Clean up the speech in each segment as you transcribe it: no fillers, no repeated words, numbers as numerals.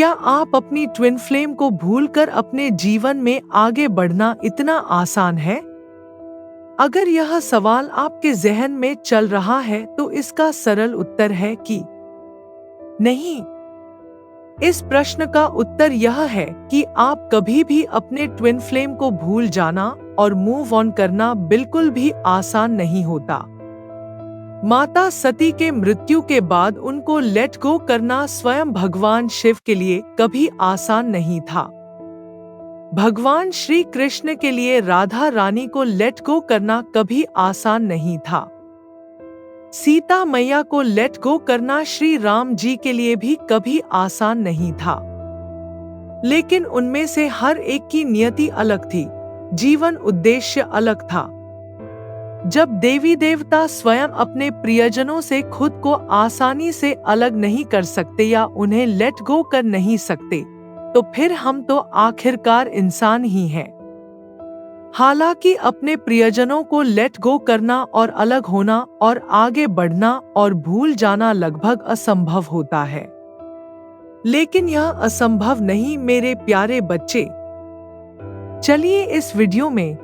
क्या आप अपनी ट्विन फ्लेम को भूलकर अपने जीवन में आगे बढ़ना इतना आसान है? अगर यह सवाल आपके जहन में चल रहा है तो इसका सरल उत्तर है कि नहीं। इस प्रश्न का उत्तर यह है कि आप कभी भी अपने ट्विन फ्लेम को भूल जाना और मूव ऑन करना बिल्कुल भी आसान नहीं होता। माता सती के मृत्यु के बाद उनको लेट गो करना स्वयं भगवान शिव के लिए कभी आसान नहीं था। भगवान श्री कृष्ण के लिए राधा रानी को लेट गो करना कभी आसान नहीं था। सीता मैया को लेट गो करना श्री राम जी के लिए भी कभी आसान नहीं था। लेकिन उनमें से हर एक की नियति अलग थी, जीवन उद्देश्य अलग था। जब देवी देवता स्वयं अपने प्रियजनों से खुद को आसानी से अलग नहीं कर सकते या उन्हें लेट गो कर नहीं सकते, तो फिर हम तो आखिरकार इंसान ही हैं। हालांकि अपने प्रियजनों को लेट गो करना और अलग होना और आगे बढ़ना और भूल जाना लगभग असंभव होता है, लेकिन यह असंभव नहीं मेरे प्यारे बच्चे। चलिए इस वीडियो में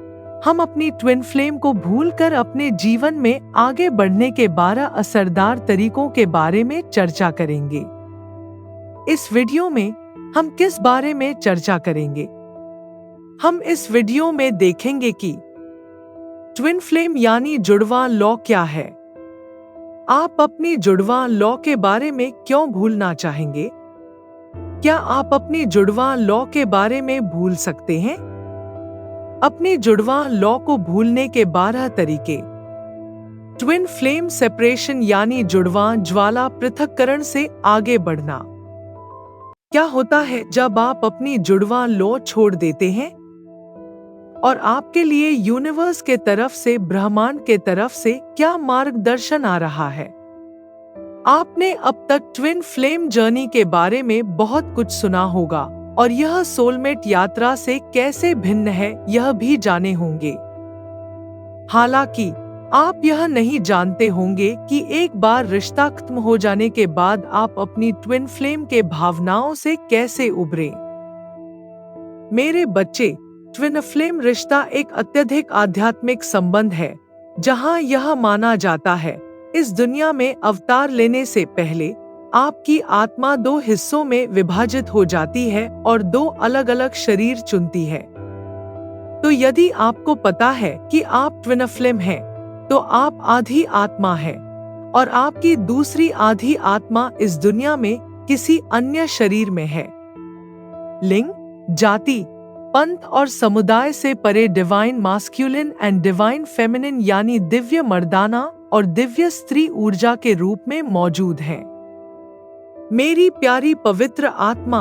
हम अपनी ट्विन फ्लेम को भूलकर अपने जीवन में आगे बढ़ने के 12 असरदार तरीकों के बारे में चर्चा करेंगे। इस वीडियो में हम किस बारे में चर्चा करेंगे? हम इस वीडियो में देखेंगे कि ट्विन फ्लेम यानी जुड़वा लौ क्या है। आप अपनी जुड़वा लौ के बारे में क्यों भूलना चाहेंगे? क्या आप अपनी जुड़वा लौ के बारे में भूल सकते हैं? अपनी जुड़वा लौ को भूलने के 12 तरीके। ट्विन फ्लेम सेपरेशन यानी जुड़वा ज्वाला पृथक्करण से आगे बढ़ना। क्या होता है जब आप अपनी जुड़वा लौ छोड़ देते हैं और आपके लिए यूनिवर्स के तरफ से, ब्रह्मांड के तरफ से क्या मार्गदर्शन आ रहा है? आपने अब तक ट्विन फ्लेम जर्नी के बारे में बहुत कुछ सुना होगा और यह सोलमेट यात्रा से कैसे भिन्न है यह भी जाने होंगे। हालांकि आप यह नहीं जानते होंगे कि एक बार रिश्ता खत्म हो जाने के बाद आप अपनी ट्विन फ्लेम के भावनाओं से कैसे उभरें। मेरे बच्चे, ट्विन फ्लेम रिश्ता एक अत्यधिक आध्यात्मिक संबंध है, जहां यह माना जाता है इस दुनिया में अवतार लेने से पहले आपकी आत्मा 2 हिस्सों में विभाजित हो जाती है और 2 अलग-अलग शरीर चुनती है। तो यदि आपको पता है कि आप ट्विन फ्लेम हैं, तो आप आधी आत्मा हैं और आपकी दूसरी आधी आत्मा इस दुनिया में किसी अन्य शरीर में है। लिंग, जाति, पंथ और समुदाय से परे divine masculine and divine feminine यानी दिव्य मर्दाना और दिव्य स्त्री ऊर्जा के रूप में मौजूद हैं। मेरी प्यारी पवित्र आत्मा,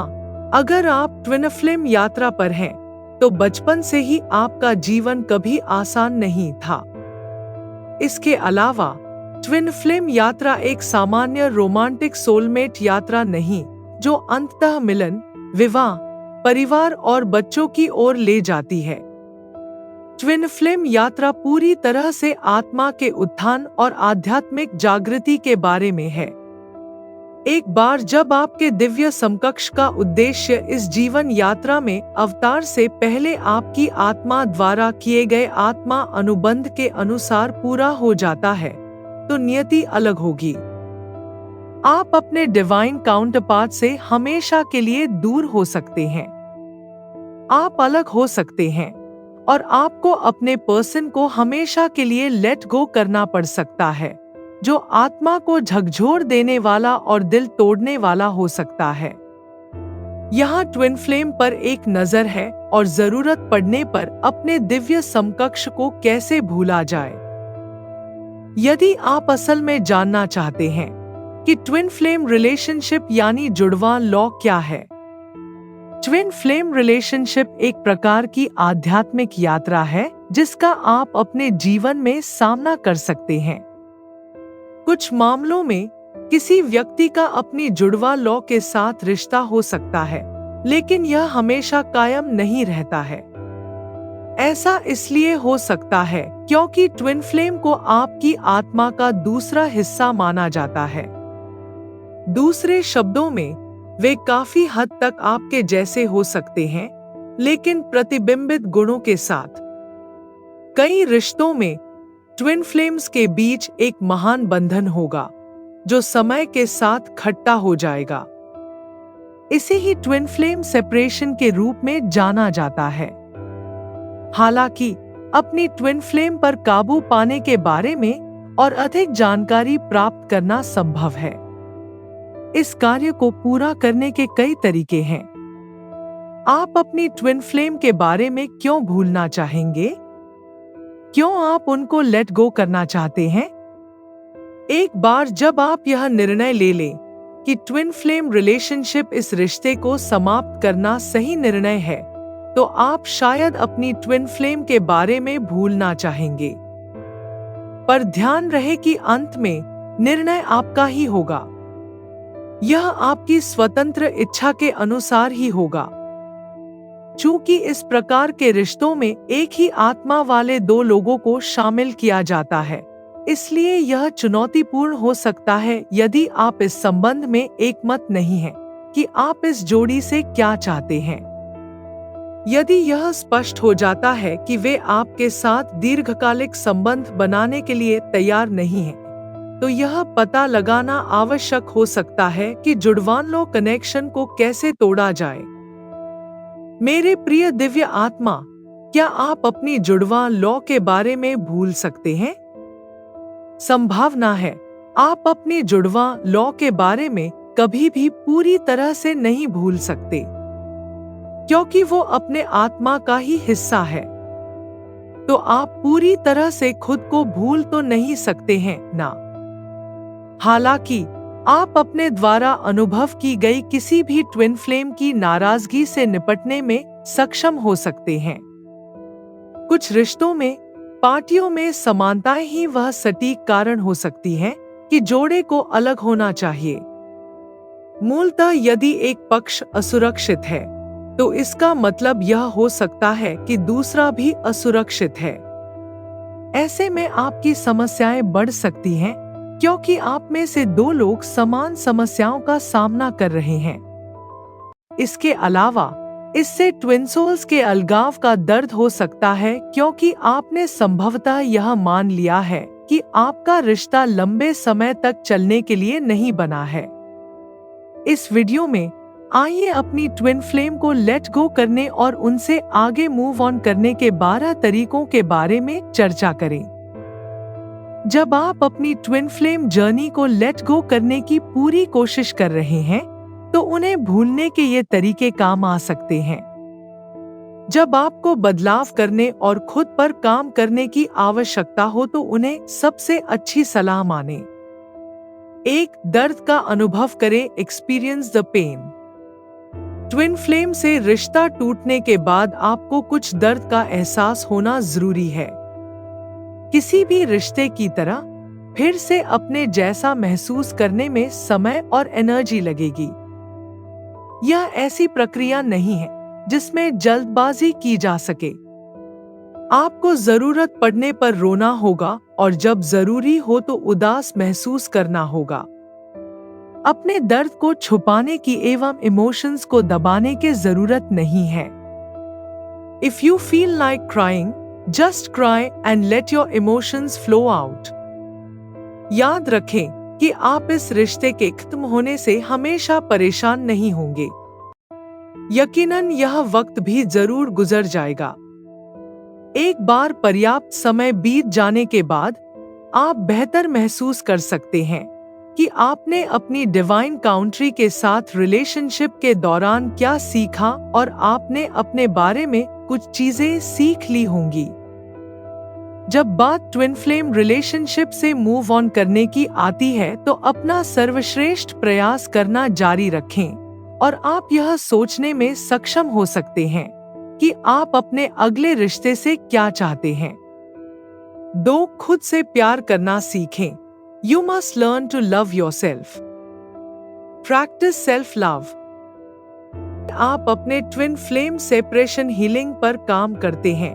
अगर आप ट्विन फ्लेम यात्रा पर हैं, तो बचपन से ही आपका जीवन कभी आसान नहीं था। इसके अलावा ट्विन फ्लेम यात्रा एक सामान्य रोमांटिक सोलमेट यात्रा नहीं, जो अंततः मिलन, विवाह, परिवार और बच्चों की ओर ले जाती है। ट्विन फ्लेम यात्रा पूरी तरह से आत्मा के उत्थान और आध्यात्मिक जागृति के बारे में है। एक बार जब आपके दिव्य समकक्ष का उद्देश्य इस जीवन यात्रा में अवतार से पहले आपकी आत्मा द्वारा किए गए आत्मा अनुबंध के अनुसार पूरा हो जाता है, तो नियति अलग होगी। आप अपने डिवाइन काउंटरपार्ट से हमेशा के लिए दूर हो सकते हैं। आप अलग हो सकते हैं और आपको अपने पर्सन को हमेशा के लिए लेट गो करना पड़ सकता है, जो आत्मा को झकझोर देने वाला और दिल तोड़ने वाला हो सकता है। यहाँ ट्विन फ्लेम पर एक नजर है और जरूरत पड़ने पर अपने दिव्य समकक्ष को कैसे भूला जाए। यदि आप असल में जानना चाहते हैं कि ट्विन फ्लेम रिलेशनशिप यानी जुड़वा लौ क्या है, ट्विन फ्लेम रिलेशनशिप एक प्रकार की आध्यात्मिक यात्रा है जिसका आप अपने जीवन में सामना कर सकते हैं। कुछ मामलों में किसी व्यक्ति का अपनी जुड़वा लौ के साथ रिश्ता हो सकता है, लेकिन यह हमेशा कायम नहीं रहता है। ऐसा इसलिए हो सकता है क्योंकि ट्विन फ्लेम को आपकी आत्मा का दूसरा हिस्सा माना जाता है। दूसरे शब्दों में, वे काफी हद तक आपके जैसे हो सकते हैं, लेकिन प्रतिबिंबित गुणों के साथ। कई रिश्तों में ट्विन फ्लेम्स के बीच एक महान बंधन होगा, जो समय के साथ खट्टा हो जाएगा। इसे ही ट्विन फ्लेम सेपरेशन के रूप में जाना जाता है। हालांकि अपनी ट्विन फ्लेम पर काबू पाने के बारे में और अधिक जानकारी प्राप्त करना संभव है। इस कार्य को पूरा करने के कई तरीके हैं। आप अपनी ट्विन फ्लेम के बारे में क्यों भूलना चाहेंगे? क्यों आप उनको लेट गो करना चाहते हैं? एक बार जब आप यह निर्णय ले लें कि ट्विन फ्लेम रिलेशनशिप, इस रिश्ते को समाप्त करना सही निर्णय है, तो आप शायद अपनी ट्विन फ्लेम के बारे में भूलना चाहेंगे। पर ध्यान रहे कि अंत में निर्णय आपका ही होगा। यह आपकी स्वतंत्र इच्छा के अनुसार ही होगा। चूंकि इस प्रकार के रिश्तों में एक ही आत्मा वाले दो लोगों को शामिल किया जाता है, इसलिए यह चुनौतीपूर्ण हो सकता है यदि आप इस संबंध में एकमत नहीं हैं कि आप इस जोड़ी से क्या चाहते हैं। यदि यह स्पष्ट हो जाता है कि वे आपके साथ दीर्घकालिक संबंध बनाने के लिए तैयार नहीं हैं, तो यह पता लगाना आवश्यक हो सकता है कि जुड़वां लॉ कनेक्शन को कैसे तोड़ा जाए। मेरे प्रिय दिव्य आत्मा, क्या आप अपनी जुड़वां लॉ के बारे में भूल सकते हैं? संभावना है आप अपनी जुड़वां लॉ के बारे में कभी भी पूरी तरह से नहीं भूल सकते, क्योंकि वो अपने आत्मा का ही हिस्सा है। तो आप पूरी तरह से खुद को भूल तो नहीं सकते हैं ना। हालांकि आप अपने द्वारा अनुभव की गई किसी भी ट्विन फ्लेम की नाराजगी से निपटने में सक्षम हो सकते हैं। कुछ रिश्तों में पार्टियों में समानताएं ही वह सटीक कारण हो सकती हैं कि जोड़े को अलग होना चाहिए। मूलतः यदि एक पक्ष असुरक्षित है, तो इसका मतलब यह हो सकता है कि दूसरा भी असुरक्षित है। ऐसे में आपकी समस्याएं बढ़ सकती हैं, क्योंकि आप में से दो लोग समान समस्याओं का सामना कर रहे हैं। इसके अलावा इससे ट्विन सोल्स के अलगाव का दर्द हो सकता है, क्योंकि आपने संभवतः यह मान लिया है कि आपका रिश्ता लंबे समय तक चलने के लिए नहीं बना है। इस वीडियो में आइए अपनी ट्विन फ्लेम को लेट गो करने और उनसे आगे मूव ऑन करने के 12 तरीकों के बारे में चर्चा करें। जब आप अपनी ट्विन फ्लेम जर्नी को लेट गो करने की पूरी कोशिश कर रहे हैं, तो उन्हें भूलने के ये तरीके काम आ सकते हैं। जब आपको बदलाव करने और खुद पर काम करने की आवश्यकता हो, तो उन्हें सबसे अच्छी सलाह माने। 1. दर्द का अनुभव करें, experience the pain. Twin flame से रिश्ता टूटने के बाद आपको कुछ दर्द का एहसास होना जरूरी है। किसी भी रिश्ते की तरह फिर से अपने जैसा महसूस करने में समय और एनर्जी लगेगी। यह ऐसी प्रक्रिया नहीं है जिसमें जल्दबाजी की जा सके। आपको जरूरत पड़ने पर रोना होगा और जब जरूरी हो तो उदास महसूस करना होगा। अपने दर्द को छुपाने की एवं इमोशंस को दबाने की जरूरत नहीं है। If you feel like crying, just cry and let your emotions flow out. याद रखें कि आप इस रिश्ते के खत्म होने से हमेशा परेशान नहीं होंगे। यकीनन यह वक्त भी जरूर गुजर जाएगा। एक बार पर्याप्त समय बीत जाने के बाद आप बेहतर महसूस कर सकते हैं कि आपने अपनी डिवाइन काउंट्री के साथ रिलेशनशिप के दौरान क्या सीखा और आपने अपने बारे में कुछ चीजें सीख ली होंगी। जब बात ट्विन फ्लेम रिलेशनशिप से मूव ऑन करने की आती है, तो अपना सर्वश्रेष्ठ प्रयास करना जारी रखें और आप यह सोचने में सक्षम हो सकते हैं कि आप अपने अगले रिश्ते से क्या चाहते हैं। 2. खुद से प्यार करना सीखें। You must learn to love yourself. Practice self-love. आप अपने ट्विन फ्लेम सेपरेशन हीलिंग पर काम करते हैं।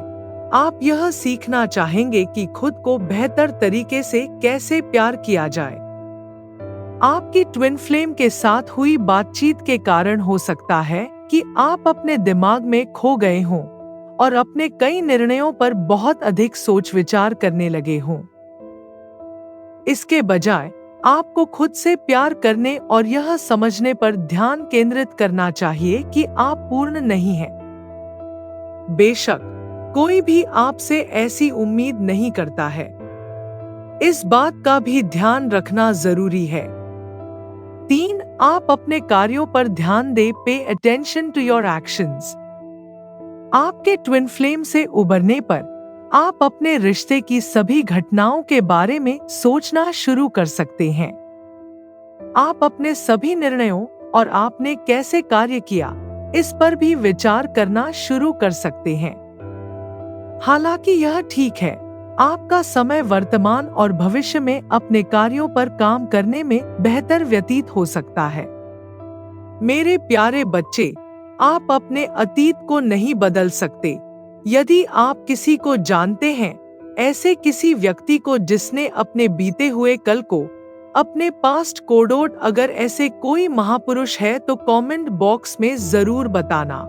आप यह सीखना चाहेंगे कि खुद को बेहतर तरीके से कैसे प्यार किया जाए। आपकी ट्विन फ्लेम के साथ हुई बातचीत के कारण हो सकता है कि आप अपने दिमाग में खो गए हों और अपने कई निर्णयों पर बहुत अधिक सोच विचार करने लगे हों। इसके बजाय आपको खुद से प्यार करने और यह समझने पर ध्यान केंद्रित करना चाहिए कि आप पूर्ण नहीं हैं। बेशक कोई भी आपसे ऐसी उम्मीद नहीं करता है। इस बात का भी ध्यान रखना जरूरी है। 3. आप अपने कार्यों पर ध्यान दें। Pay attention to your actions. आपके ट्विन फ्लेम से उबरने पर आप अपने रिश्ते की सभी घटनाओं के बारे में सोचना शुरू कर सकते हैं। आप अपने सभी निर्णयों और आपने कैसे कार्य किया इस पर भी विचार करना शुरू कर सकते हैं। हालांकि यह ठीक है, आपका समय वर्तमान और भविष्य में अपने कार्यों पर काम करने में बेहतर व्यतीत हो सकता है। मेरे प्यारे बच्चे, आप अपने अतीत को नहीं बदल सकते। यदि आप किसी को जानते हैं, ऐसे किसी व्यक्ति को जिसने अपने बीते हुए कल को अपने पास्ट कोडोड, अगर ऐसे कोई महापुरुष है तो कमेंट बॉक्स में जरूर बताना।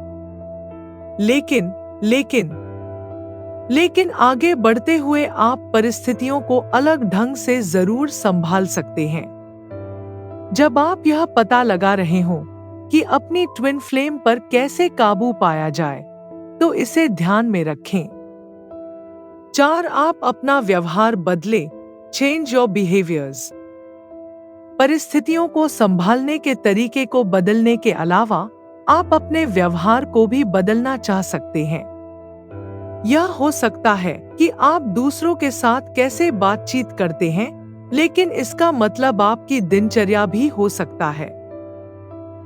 लेकिन आगे बढ़ते हुए आप परिस्थितियों को अलग ढंग से जरूर संभाल सकते हैं। जब आप यह पता लगा रहे हो कि अपनी ट्विन फ्लेम पर कैसे काबू पाया जाए, तो इसे ध्यान में रखें। 4. आप अपना व्यवहार बदलें। Change your behaviours. परिस्थितियों को संभालने के तरीके को बदलने के अलावा आप अपने व्यवहार को भी बदलना चाह सकते हैं। यह हो सकता है कि आप दूसरों के साथ कैसे बातचीत करते हैं, लेकिन इसका मतलब आपकी दिनचर्या भी हो सकता है।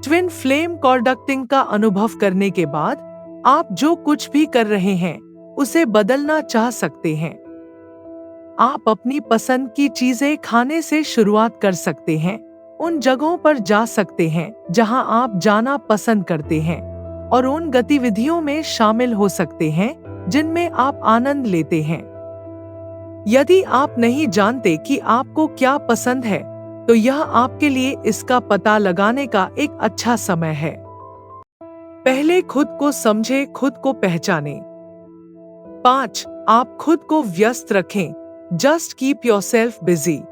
ट्विन फ्लेम कॉन्डक्टिंग का अनुभव करने के बाद आप जो कुछ भी कर रहे हैं उसे बदलना चाह सकते हैं। आप अपनी पसंद की चीजें खाने से शुरुआत कर सकते हैं, उन जगहों पर जा सकते हैं जहां आप जाना पसंद करते हैं और उन गतिविधियों में शामिल हो सकते हैं जिनमें आप आनंद लेते हैं। यदि आप नहीं जानते कि आपको क्या पसंद है, तो यह आपके लिए इसका पता लगाने का एक अच्छा समय है। पहले खुद को समझें, खुद को पहचानें। 5. आप खुद को व्यस्त रखें। Just keep yourself busy.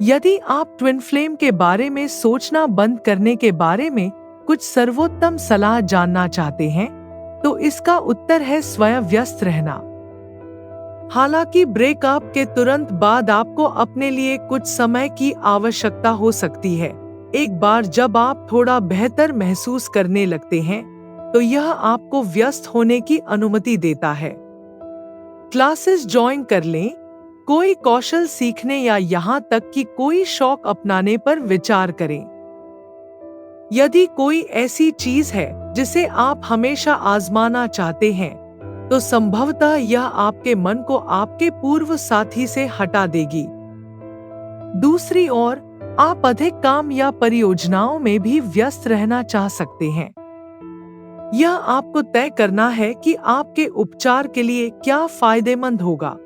यदि आप ट्विन फ्लेम के बारे में सोचना बंद करने के बारे में कुछ सर्वोत्तम सलाह जानना चाहते हैं, तो इसका उत्तर है स्वयं व्यस्त रहना। हालांकि ब्रेकअप के तुरंत बाद आपको अपने लिए कुछ समय की आवश्यकता हो सकती है। एक बार जब आप थोड़ा बेहतर महसूस करने लगते हैं, तो यह आपको व्यस्त होने की अनुमति देता है। क्लासेस ज्वाइन कर लें, कोई कौशल सीखने या यहाँ तक कि कोई शौक अपनाने पर विचार करें। यदि कोई ऐसी चीज है जिसे आप हमेशा आजमाना चाहते हैं, तो संभवतः यह आपके मन को आपके पूर्व साथी से हटा देगी। दूसरी ओर, आप अधिक काम या परियोजनाओं में भी व्यस्त रहना चाह सकते हैं। यह आपको तय करना है कि आपके उपचार के लिए क्या फायदेमंद होगा।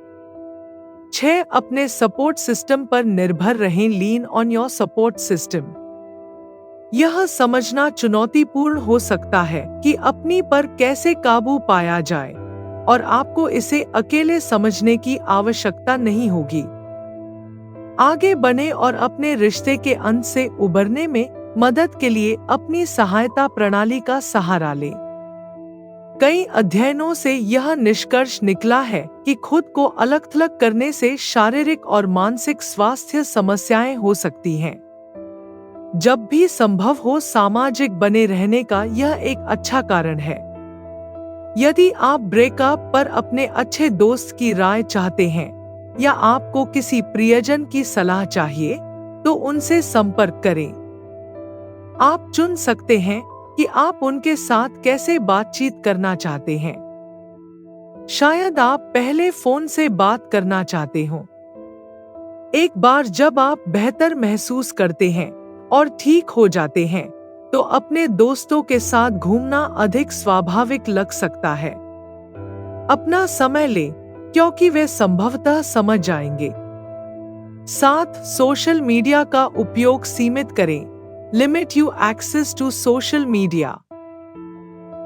6. अपने सपोर्ट सिस्टम पर निर्भर रहें। Lean on your support system. यह समझना चुनौतीपूर्ण हो सकता है कि अपनी पर कैसे काबू पाया जाए, और आपको इसे अकेले समझने की आवश्यकता नहीं होगी। आगे बढ़ें और अपने रिश्ते के अंत से उबरने में मदद के लिए अपनी सहायता प्रणाली का सहारा लें। कई अध्ययनों से यह निष्कर्ष निकला है कि खुद को अलग-थलग करने से शारीरिक और मानसिक स्वास्थ्य समस्याएं हो सकती हैं। जब भी संभव हो, सामाजिक बने रहने का यह एक अच्छा कारण है। यदि आप ब्रेकअप पर अपने अच्छे दोस्त की राय चाहते हैं या आपको किसी प्रियजन की सलाह चाहिए, तो उनसे संपर्क करें। आप चुन सकते हैं कि आप उनके साथ कैसे बातचीत करना चाहते हैं। शायद आप पहले फोन से बात करना चाहते हो। एक बार जब आप बेहतर महसूस करते हैं और ठीक हो जाते हैं, तो अपने दोस्तों के साथ घूमना अधिक स्वाभाविक लग सकता है। अपना समय लें, क्योंकि वे संभवतः समझ जाएंगे। 7. सोशल मीडिया का उपयोग सीमित करें। Limit you access to social media.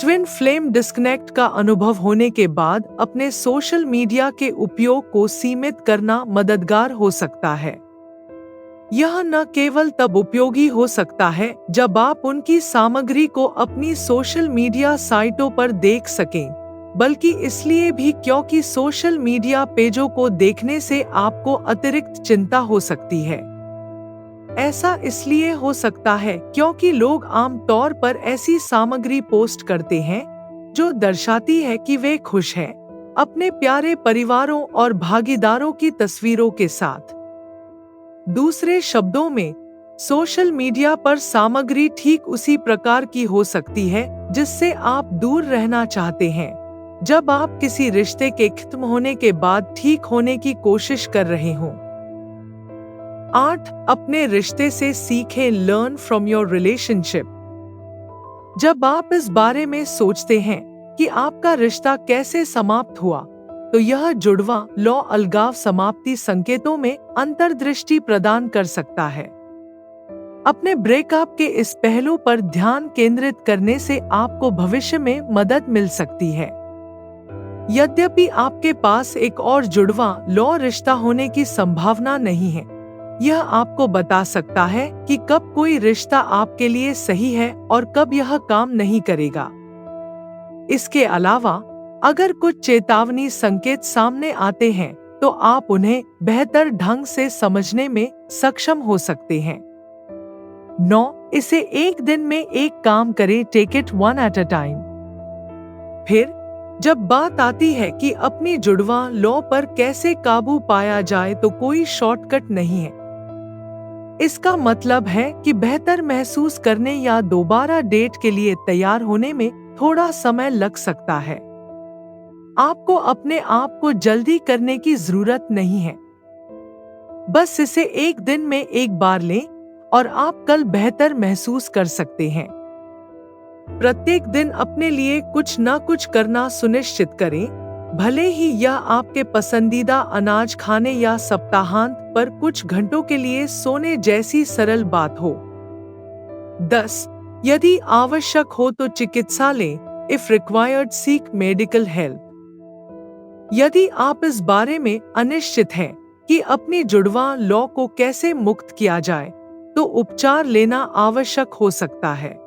Twin flame disconnect का अनुभव होने के बाद अपने सोशल मीडिया के उपयोग को सीमित करना मददगार हो सकता है। यह न केवल तब उपयोगी हो सकता है जब आप उनकी सामग्री को अपनी सोशल मीडिया साइटों पर देख सकें, बल्कि इसलिए भी क्योंकि सोशल मीडिया पेजों को देखने से आपको अतिरिक्त चिंता हो सकती है। ऐसा इसलिए हो सकता है क्योंकि लोग आम तौर पर ऐसी सामग्री पोस्ट करते हैं जो दर्शाती है कि वे खुश हैं, अपने प्यारे परिवारों और भागीदारों की तस्वीरों के साथ। दूसरे शब्दों में, सोशल मीडिया पर सामग्री ठीक उसी प्रकार की हो सकती है जिससे आप दूर रहना चाहते हैं जब आप किसी रिश्ते के खत्म होने के बाद ठीक होने की कोशिश कर रहे हों। 8. अपने रिश्ते से सीखें। Learn from your relationship. जब आप इस बारे में सोचते हैं कि आपका रिश्ता कैसे समाप्त हुआ, तो यह जुड़वा लॉ अलगाव समाप्ति संकेतों में अंतर्दृष्टि प्रदान कर सकता है। अपने ब्रेकअप के इस पहलू पर ध्यान केंद्रित करने से आपको भविष्य में मदद मिल सकती है। यद्यपि आपके पास एक और जुड़वा लॉ रिश्ता होने की संभावना नहीं है, यह आपको बता सकता है कि कब कोई रिश्ता आपके लिए सही है और कब यह काम नहीं करेगा। इसके अलावा, अगर कुछ चेतावनी संकेत सामने आते हैं, तो आप उन्हें बेहतर ढंग से समझने में सक्षम हो सकते हैं। 9. इसे एक दिन में एक काम करें। Take it one at a time. फिर जब बात आती है कि अपनी जुड़वा लॉ पर कैसे काबू पाया जाए, तो कोई शॉर्टकट नहीं है। इसका मतलब है कि बेहतर महसूस करने या दोबारा डेट के लिए तैयार होने में थोड़ा समय लग सकता है। आपको अपने आप को जल्दी करने की जरूरत नहीं है। बस इसे एक दिन में एक बार लें और आप कल बेहतर महसूस कर सकते हैं। प्रत्येक दिन अपने लिए कुछ न कुछ करना सुनिश्चित करें, भले ही यह आपके पसंदीदा अनाज खाने या सप्ताहांत पर कुछ घंटों के लिए सोने जैसी सरल बात हो। 10. यदि आवश्यक हो तो चिकित्सा लें। If required, seek medical help. यदि आप इस बारे में अनिश्चित हैं कि अपनी जुड़वा लॉ को कैसे मुक्त किया जाए, तो उपचार लेना आवश्यक हो सकता है।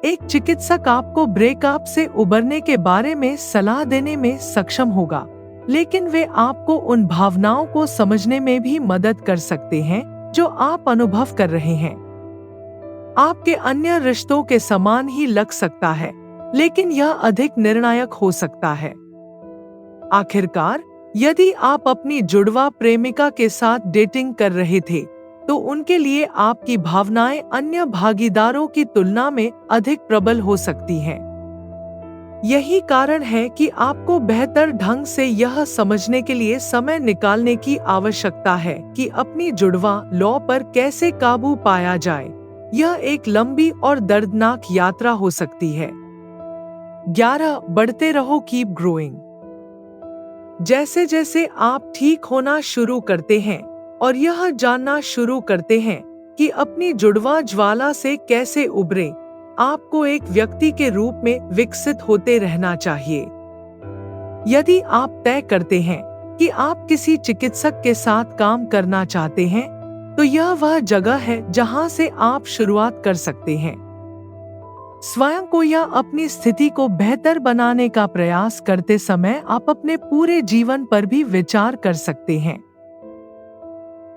एक चिकित्सक आपको ब्रेकअप से उबरने के बारे में सलाह देने में सक्षम होगा, लेकिन वे आपको उन भावनाओं को समझने में भी मदद कर सकते हैं जो आप अनुभव कर रहे हैं। आपके अन्य रिश्तों के समान ही लग सकता है, लेकिन यह अधिक निर्णायक हो सकता है। आखिरकार, यदि आप अपनी जुड़वा प्रेमिका के साथ डेटिंग कर रहे थे, तो उनके लिए आपकी भावनाएं अन्य भागीदारों की तुलना में अधिक प्रबल हो सकती हैं। यही कारण है कि आपको बेहतर ढंग से यह समझने के लिए समय निकालने की आवश्यकता है कि अपनी जुड़वा लॉ पर कैसे काबू पाया जाए। यह एक लंबी और दर्दनाक यात्रा हो सकती है। 11. बढ़ते रहो। Keep growing. जैसे जैसे आप ठीक होना शुरू करते हैं और यह जानना शुरू करते हैं कि अपनी जुड़वा ज्वाला से कैसे उबरें, आपको एक व्यक्ति के रूप में विकसित होते रहना चाहिए। यदि आप तय करते हैं कि आप किसी चिकित्सक के साथ काम करना चाहते हैं, तो यह वह जगह है जहां से आप शुरुआत कर सकते हैं। स्वयं को या अपनी स्थिति को बेहतर बनाने का प्रयास करते समय आप अपने पूरे जीवन पर भी विचार कर सकते हैं।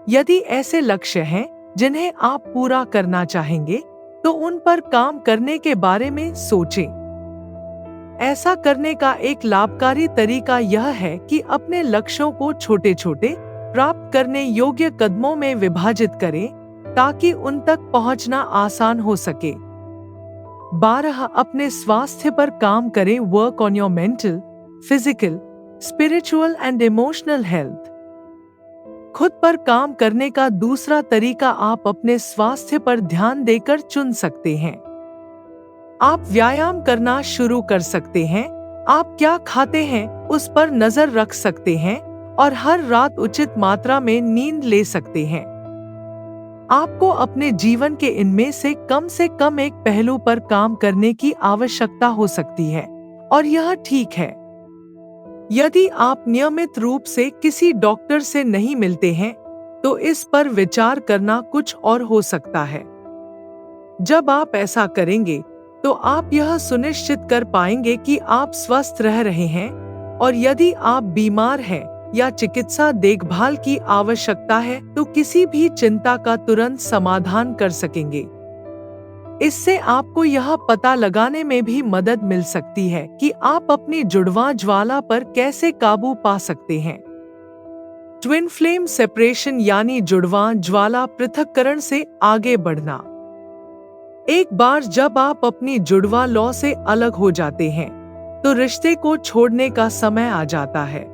यदि ऐसे लक्ष्य हैं जिन्हें आप पूरा करना चाहेंगे, तो उन पर काम करने के बारे में सोचें। ऐसा करने का एक लाभकारी तरीका यह है कि अपने लक्ष्यों को छोटे छोटे प्राप्त करने योग्य कदमों में विभाजित करें, ताकि उन तक पहुंचना आसान हो सके। 12. अपने स्वास्थ्य पर काम करें। Work on your mental, physical, spiritual and emotional health. खुद पर काम करने का दूसरा तरीका आप अपने स्वास्थ्य पर ध्यान देकर चुन सकते हैं। आप व्यायाम करना शुरू कर सकते हैं, आप क्या खाते हैं उस पर नजर रख सकते हैं, और हर रात उचित मात्रा में नींद ले सकते हैं। आपको अपने जीवन के इनमें से कम एक पहलू पर काम करने की आवश्यकता हो सकती है, और यह ठीक है। यदि आप नियमित रूप से किसी डॉक्टर से नहीं मिलते हैं, तो इस पर विचार करना कुछ और हो सकता है। जब आप ऐसा करेंगे, तो आप यह सुनिश्चित कर पाएंगे कि आप स्वस्थ रह रहे हैं, और यदि आप बीमार हैं या चिकित्सा देखभाल की आवश्यकता है, तो किसी भी चिंता का तुरंत समाधान कर सकेंगे। इससे आपको यह पता लगाने में भी मदद मिल सकती है कि आप अपनी जुड़वां ज्वाला पर कैसे काबू पा सकते हैं। ट्विन फ्लेम सेपरेशन यानी जुड़वां ज्वाला पृथक्करण से आगे बढ़ना। एक बार जब आप अपनी जुड़वां लौ से अलग हो जाते हैं, तो रिश्ते को छोड़ने का समय आ जाता है।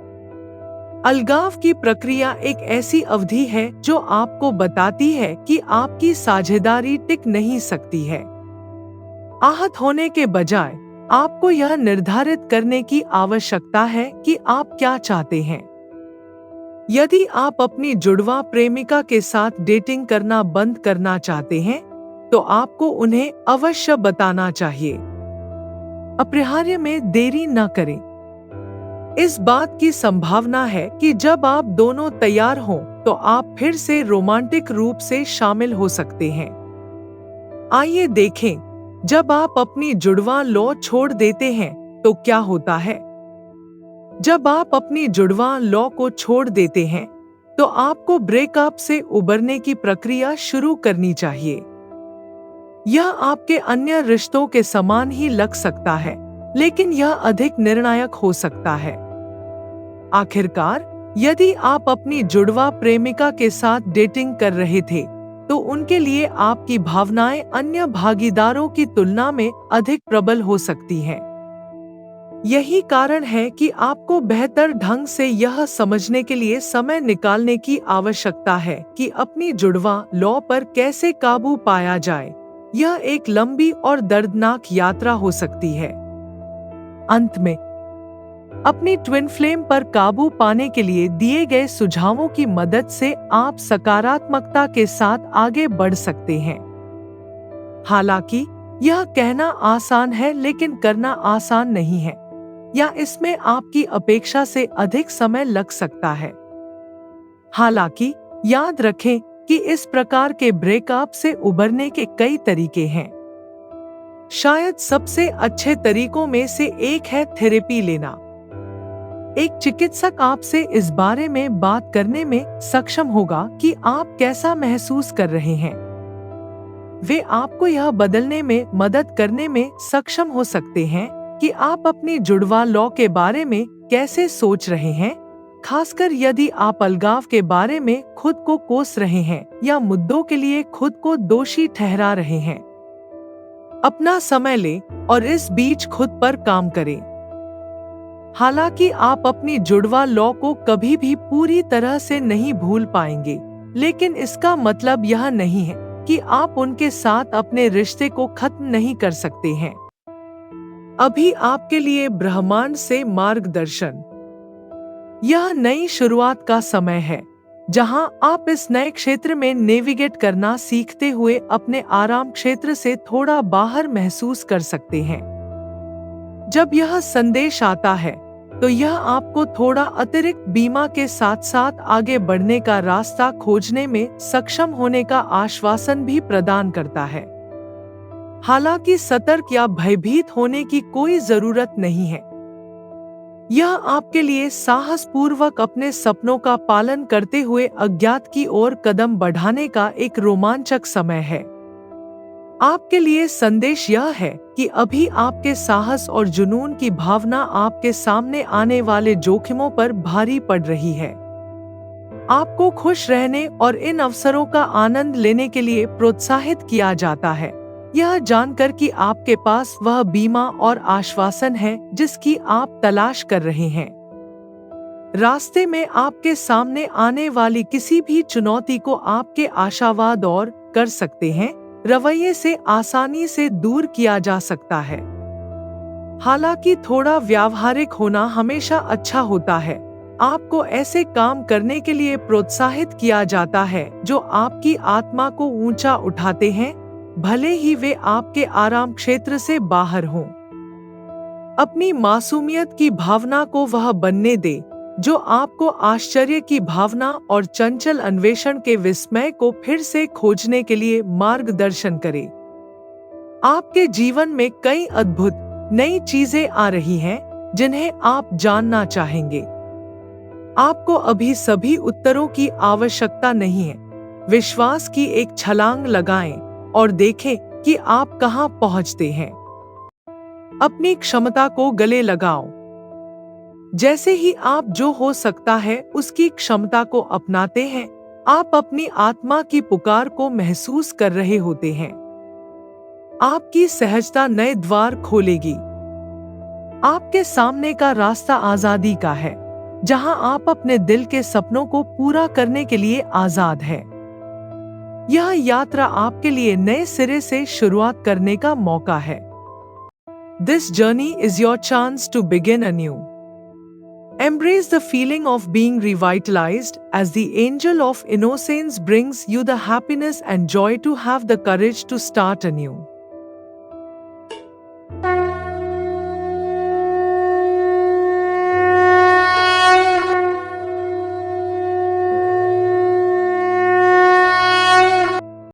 अलगाव की प्रक्रिया एक ऐसी अवधि है जो आपको बताती है कि आपकी साझेदारी टिक नहीं सकती है। आहत होने के बजाय आपको यह निर्धारित करने की आवश्यकता है कि आप क्या चाहते हैं। यदि आप अपनी जुड़वां प्रेमिका के साथ डेटिंग करना बंद करना चाहते हैं, तो आपको उन्हें अवश्य बताना चाहिए। अपरिहार्य में देरी न करें। इस बात की संभावना है कि जब आप दोनों तैयार हों, तो आप फिर से रोमांटिक रूप से शामिल हो सकते हैं। आइए देखें, जब आप अपनी जुड़वां लौ छोड़ देते हैं, तो क्या होता है। जब आप अपनी जुड़वां लौ को छोड़ देते हैं, तो आपको ब्रेकअप से उबरने की प्रक्रिया शुरू करनी चाहिए। यह आपके अन्य रिश्तों के समान ही लग सकता है, लेकिन यह अधिक निर्णायक हो सकता है। आखिरकार, यदि आप अपनी जुड़वा प्रेमिका के साथ डेटिंग कर रहे थे, तो उनके लिए आपकी भावनाएं अन्य भागीदारों की तुलना में अधिक प्रबल हो सकती हैं। यही कारण है कि आपको बेहतर ढंग से यह समझने के लिए समय निकालने की आवश्यकता है कि अपनी जुड़वा लौ पर कैसे काबू पाया जाए। यह एक लंबी और दर्दनाक यात्रा हो सकती है। अंत में, अपनी ट्विन फ्लेम पर काबू पाने के लिए दिए गए सुझावों की मदद से आप सकारात्मकता के साथ आगे बढ़ सकते हैं। हालांकि यह कहना आसान है, लेकिन करना आसान नहीं है, या इसमें आपकी अपेक्षा से अधिक समय लग सकता है। हालांकि याद रखें कि इस प्रकार के ब्रेकअप से उबरने के कई तरीके हैं। शायद सबसे अच्छे तरीकों में से एक है थेरेपी लेना। एक चिकित्सक आपसे इस बारे में बात करने में सक्षम होगा कि आप कैसा महसूस कर रहे हैं। वे आपको यह बदलने में मदद करने में सक्षम हो सकते हैं कि आप अपनी जुड़वा लौ के बारे में कैसे सोच रहे हैं, खासकर यदि आप अलगाव के बारे में खुद को कोस रहे हैं या मुद्दों के लिए खुद को दोषी ठहरा रहे हैं। अपना समय लें और इस बीच खुद पर काम करें। हालांकि आप अपनी जुड़वा लौ को कभी भी पूरी तरह से नहीं भूल पाएंगे, लेकिन इसका मतलब यह नहीं है कि आप उनके साथ अपने रिश्ते को खत्म नहीं कर सकते हैं। अभी आपके लिए ब्रह्मांड से मार्गदर्शन। यह नई शुरुआत का समय है, जहां आप इस नए क्षेत्र में नेविगेट करना सीखते हुए अपने आराम क्षेत्र से थोड़ा बाहर महसूस कर सकते हैं। जब यह संदेश आता है, तो यह आपको थोड़ा अतिरिक्त बीमा के साथ साथ आगे बढ़ने का रास्ता खोजने में सक्षम होने का आश्वासन भी प्रदान करता है। हालांकि सतर्क या भयभीत होने की कोई जरूरत नहीं है। यह आपके लिए साहसपूर्वक अपने सपनों का पालन करते हुए अज्ञात की ओर कदम बढ़ाने का एक रोमांचक समय है। आपके लिए संदेश यह है कि अभी आपके साहस और जुनून की भावना आपके सामने आने वाले जोखिमों पर भारी पड़ रही है। आपको खुश रहने और इन अवसरों का आनंद लेने के लिए प्रोत्साहित किया जाता है, यह जानकर कि आपके पास वह बीमा और आश्वासन है जिसकी आप तलाश कर रहे हैं। रास्ते में आपके सामने आने वाली किसी भी चुनौती को आपके आशावाद और कर सकते हैं रवैये से आसानी से दूर किया जा सकता है। हालांकि थोड़ा व्यावहारिक होना हमेशा अच्छा होता है, आपको ऐसे काम करने के लिए प्रोत्साहित किया जाता है जो आपकी आत्मा को ऊंचा उठाते हैं, भले ही वे आपके आराम क्षेत्र से बाहर हों। अपनी मासूमियत की भावना को वह बनने दे जो आपको आश्चर्य की भावना और चंचल अन्वेषण के विस्मय को फिर से खोजने के लिए मार्गदर्शन करे। आपके जीवन में कई अद्भुत नई चीजें आ रही हैं जिन्हें आप जानना चाहेंगे। आपको अभी सभी उत्तरों की आवश्यकता नहीं है। विश्वास की एक छलांग लगाएं और देखें कि आप कहां पहुंचते हैं। अपनी क्षमता को गले लगाओ। जैसे ही आप जो हो सकता है उसकी क्षमता को अपनाते हैं, आप अपनी आत्मा की पुकार को महसूस कर रहे होते हैं। आपकी सहजता नए द्वार खोलेगी। आपके सामने का रास्ता आजादी का है, जहां आप अपने दिल के सपनों को पूरा करने के लिए आजाद हैं। यह यात्रा आपके लिए नए सिरे से शुरुआत करने का मौका है। This journey is your chance to begin anew. Embrace the feeling of being revitalized as the angel of innocence brings you the happiness and joy to have the courage to start anew.